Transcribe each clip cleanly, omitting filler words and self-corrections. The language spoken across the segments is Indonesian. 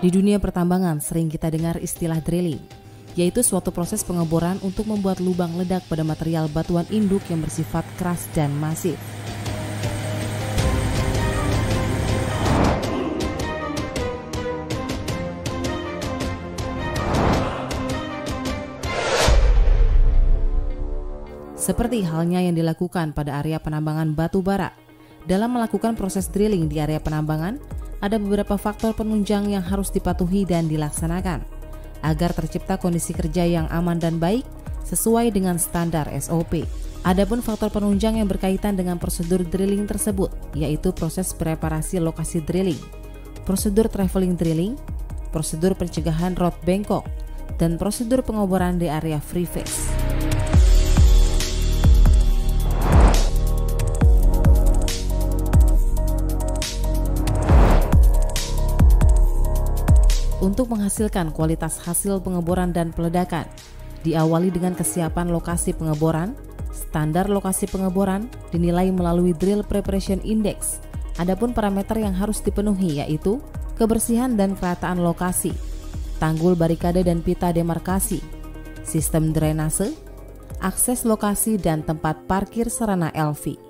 Di dunia pertambangan sering kita dengar istilah drilling, yaitu suatu proses pengeboran untuk membuat lubang ledak pada material batuan induk yang bersifat keras dan masif. Seperti halnya yang dilakukan pada area penambangan batu bara. Dalam melakukan proses drilling di area penambangan, ada beberapa faktor penunjang yang harus dipatuhi dan dilaksanakan agar tercipta kondisi kerja yang aman dan baik sesuai dengan standar SOP. Adapun faktor penunjang yang berkaitan dengan prosedur drilling tersebut, yaitu proses preparasi lokasi drilling, prosedur traveling drilling, prosedur pencegahan rod bengkok, dan prosedur pengoboran di area free face. Untuk menghasilkan kualitas hasil pengeboran dan peledakan, diawali dengan kesiapan lokasi pengeboran. Standar lokasi pengeboran dinilai melalui Drill Preparation Index. Adapun parameter yang harus dipenuhi yaitu kebersihan dan kerataan lokasi, tanggul barikade dan pita demarkasi, sistem drainase, akses lokasi dan tempat parkir sarana LV.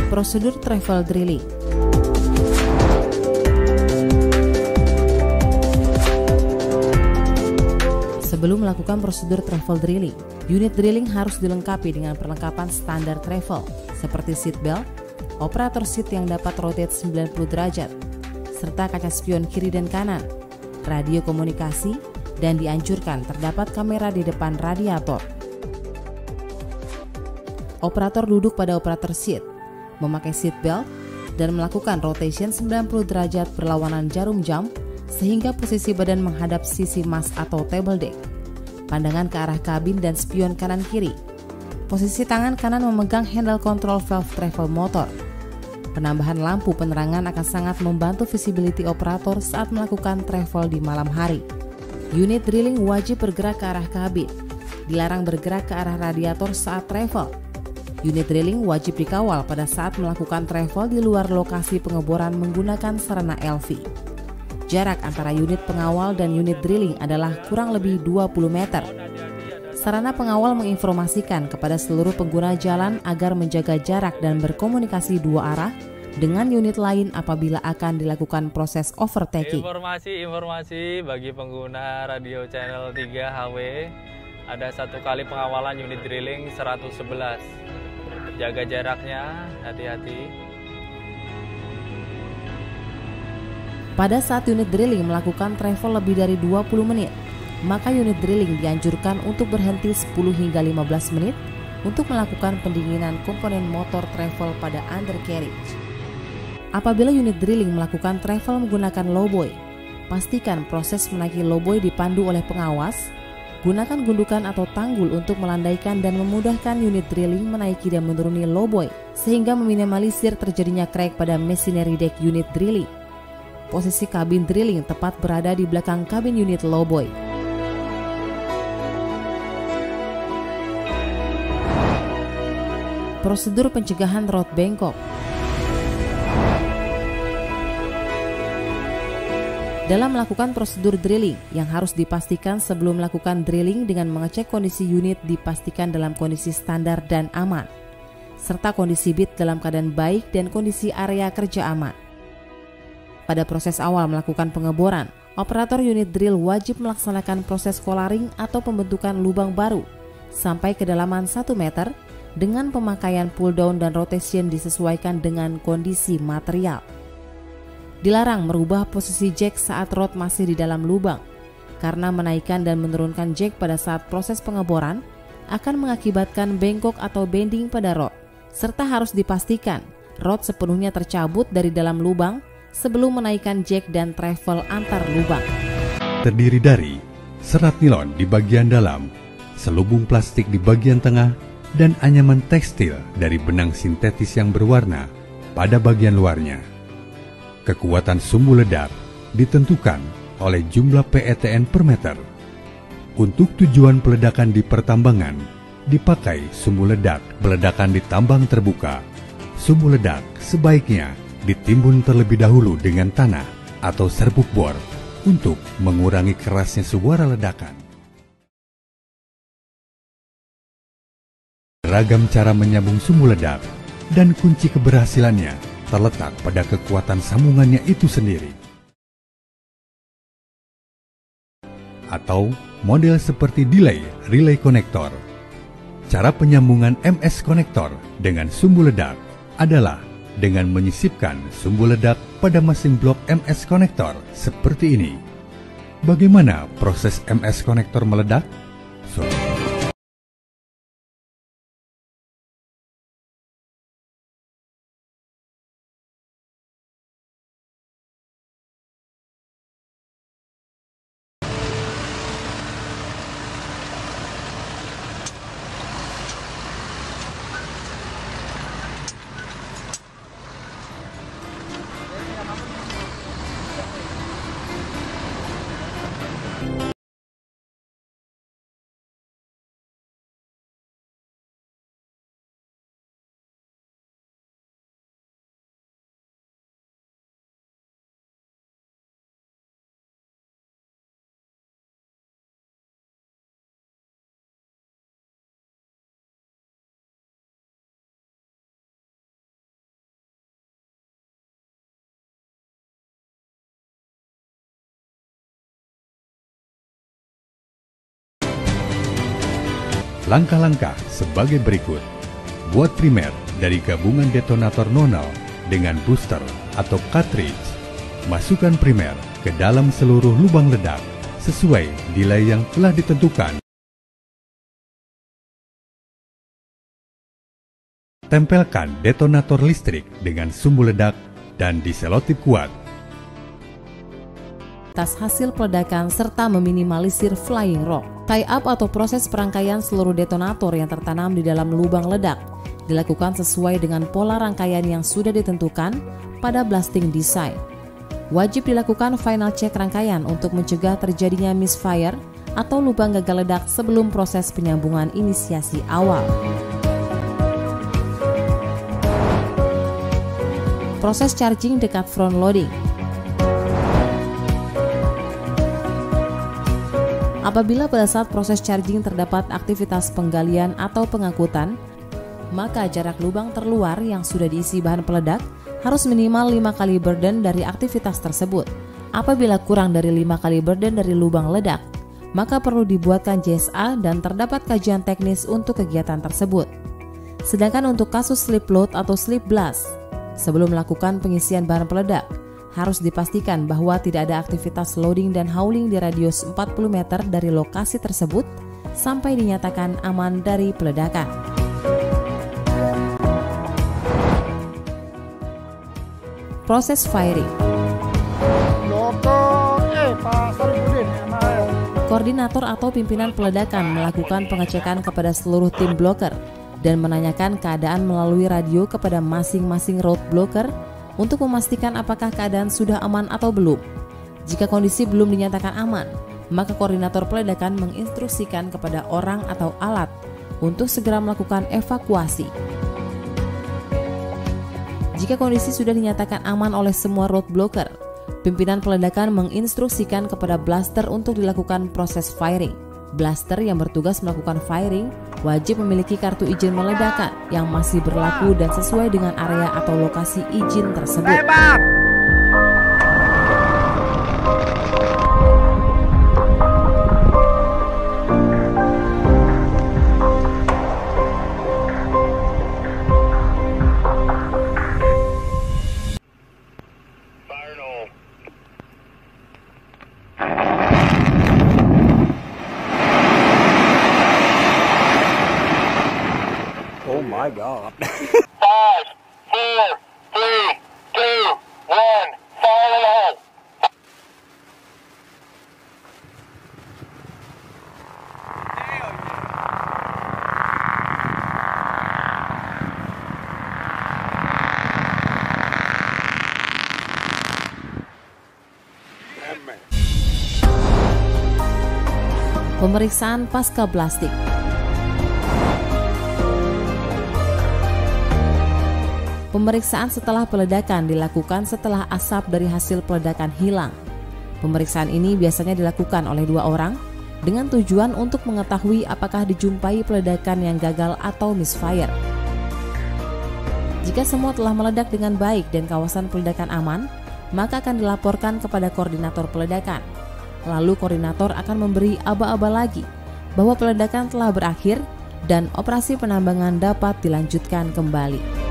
Prosedur travel drilling. Sebelum melakukan prosedur travel drilling, unit drilling harus dilengkapi dengan perlengkapan standar travel seperti seat belt, operator seat yang dapat rotate 90 derajat, serta kaca spion kiri dan kanan, radio komunikasi, dan dianjurkan terdapat kamera di depan radiator. Operator duduk pada operator seat, memakai seat belt, dan melakukan rotation 90 derajat berlawanan jarum jam sehingga posisi badan menghadap sisi mas atau table deck. Pandangan ke arah kabin dan spion kanan kiri. Posisi tangan kanan memegang handle control valve travel motor. Penambahan lampu penerangan akan sangat membantu visibility operator saat melakukan travel di malam hari. Unit drilling wajib bergerak ke arah kabin. Dilarang bergerak ke arah radiator saat travel. Unit drilling wajib dikawal pada saat melakukan travel di luar lokasi pengeboran menggunakan sarana LV. Jarak antara unit pengawal dan unit drilling adalah kurang lebih 20 meter. Sarana pengawal menginformasikan kepada seluruh pengguna jalan agar menjaga jarak dan berkomunikasi dua arah dengan unit lain apabila akan dilakukan proses overtaking. Informasi bagi pengguna radio channel 3 HW, ada satu kali pengawalan unit drilling 111. Jaga jaraknya, hati-hati. Pada saat unit drilling melakukan travel lebih dari 20 menit, maka unit drilling dianjurkan untuk berhenti 10 hingga 15 menit untuk melakukan pendinginan komponen motor travel pada undercarriage. Apabila unit drilling melakukan travel menggunakan lowboy, pastikan proses menaiki lowboy dipandu oleh pengawas. Gunakan gundukan atau tanggul untuk melandaikan dan memudahkan unit drilling menaiki dan menuruni lowboy sehingga meminimalisir terjadinya crack pada machinery deck unit drilling. Posisi kabin drilling tepat berada di belakang kabin unit lowboy. Prosedur pencegahan rod bengkok. Dalam melakukan prosedur drilling, yang harus dipastikan sebelum melakukan drilling dengan mengecek kondisi unit dipastikan dalam kondisi standar dan aman, serta kondisi bit dalam keadaan baik dan kondisi area kerja aman. Pada proses awal melakukan pengeboran, operator unit drill wajib melaksanakan proses collaring atau pembentukan lubang baru sampai kedalaman 1 meter dengan pemakaian pull down dan rotation disesuaikan dengan kondisi material. Dilarang merubah posisi jack saat rod masih di dalam lubang, karena menaikkan dan menurunkan jack pada saat proses pengeboran akan mengakibatkan bengkok atau bending pada rod, serta harus dipastikan rod sepenuhnya tercabut dari dalam lubang sebelum menaikkan jack dan travel antar lubang. Terdiri dari serat nilon di bagian dalam, selubung plastik di bagian tengah, dan anyaman tekstil dari benang sintetis yang berwarna pada bagian luarnya. Kekuatan sumbu ledak ditentukan oleh jumlah PETN per meter. Untuk tujuan peledakan di pertambangan, dipakai sumbu ledak peledakan di tambang terbuka Sumbu ledak sebaiknya ditimbun terlebih dahulu dengan tanah atau serbuk bor untuk mengurangi kerasnya suara ledakan. Beragam cara menyambung sumbu ledak dan kunci keberhasilannya terletak pada kekuatan sambungannya itu sendiri. Atau model seperti delay relay connector. Cara penyambungan MS connector dengan sumbu ledak adalah dengan menyisipkan sumbu ledak pada masing blok MS connector seperti ini. Bagaimana proses MS connector meledak? Langkah-langkah sebagai berikut. Buat primer dari gabungan detonator nonal dengan booster atau cartridge. Masukkan primer ke dalam seluruh lubang ledak sesuai delay yang telah ditentukan. Tempelkan detonator listrik dengan sumbu ledak dan diselotip kuat. Atas hasil peledakan serta meminimalisir flying rock. Tie-up atau proses perangkaian seluruh detonator yang tertanam di dalam lubang ledak dilakukan sesuai dengan pola rangkaian yang sudah ditentukan pada blasting design. Wajib dilakukan final check rangkaian untuk mencegah terjadinya misfire atau lubang gagal ledak sebelum proses penyambungan inisiasi awal. Proses charging dekat front loading. Apabila pada saat proses charging terdapat aktivitas penggalian atau pengangkutan, maka jarak lubang terluar yang sudah diisi bahan peledak harus minimal 5 kali burden dari aktivitas tersebut. Apabila kurang dari 5 kali burden dari lubang ledak, maka perlu dibuatkan JSA dan terdapat kajian teknis untuk kegiatan tersebut. Sedangkan untuk kasus slip load atau slip blast, sebelum melakukan pengisian bahan peledak, harus dipastikan bahwa tidak ada aktivitas loading dan hauling di radius 40 meter dari lokasi tersebut sampai dinyatakan aman dari peledakan. Proses firing. Koordinator atau pimpinan peledakan melakukan pengecekan kepada seluruh tim blocker dan menanyakan keadaan melalui radio kepada masing-masing road blocker untuk memastikan apakah keadaan sudah aman atau belum. Jika kondisi belum dinyatakan aman, maka koordinator peledakan menginstruksikan kepada orang atau alat untuk segera melakukan evakuasi. Jika kondisi sudah dinyatakan aman oleh semua road blocker, pimpinan peledakan menginstruksikan kepada blaster untuk dilakukan proses firing. Blaster yang bertugas melakukan firing wajib memiliki kartu izin meledakan yang masih berlaku dan sesuai dengan area atau lokasi izin tersebut. Oh my God. 5, 4, 3, 2, 1, fire in the hole. Pemeriksaan pasca blasting. Pemeriksaan setelah peledakan dilakukan setelah asap dari hasil peledakan hilang. Pemeriksaan ini biasanya dilakukan oleh 2 orang dengan tujuan untuk mengetahui apakah dijumpai peledakan yang gagal atau misfire. Jika semua telah meledak dengan baik dan kawasan peledakan aman, maka akan dilaporkan kepada koordinator peledakan. Lalu koordinator akan memberi aba-aba lagi bahwa peledakan telah berakhir dan operasi penambangan dapat dilanjutkan kembali.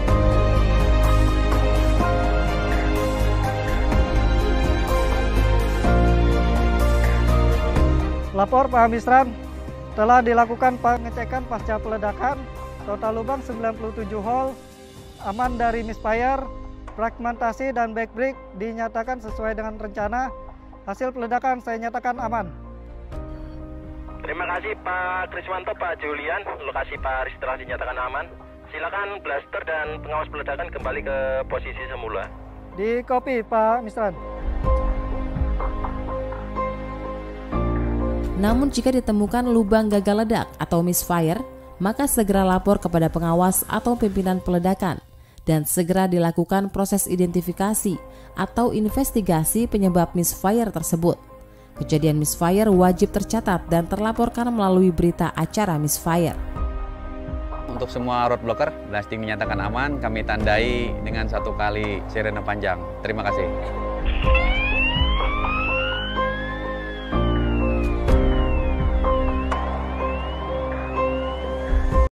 Lapor Pak Misran, telah dilakukan pengecekan pasca peledakan, total lubang 97 hole, aman dari misfire, fragmentasi dan backbreak dinyatakan sesuai dengan rencana. Hasil peledakan saya nyatakan aman. Terima kasih Pak Kriswanto, Pak Julian, lokasi Pak Aris telah dinyatakan aman. Silakan blaster dan pengawas peledakan kembali ke posisi semula. Di copy Pak Misran. Namun jika ditemukan lubang gagal ledak atau misfire, maka segera lapor kepada pengawas atau pimpinan peledakan dan segera dilakukan proses identifikasi atau investigasi penyebab misfire tersebut. Kejadian misfire wajib tercatat dan terlaporkan melalui berita acara misfire. Untuk semua road blocker, blasting dinyatakan aman, kami tandai dengan 1 kali sirene panjang. Terima kasih.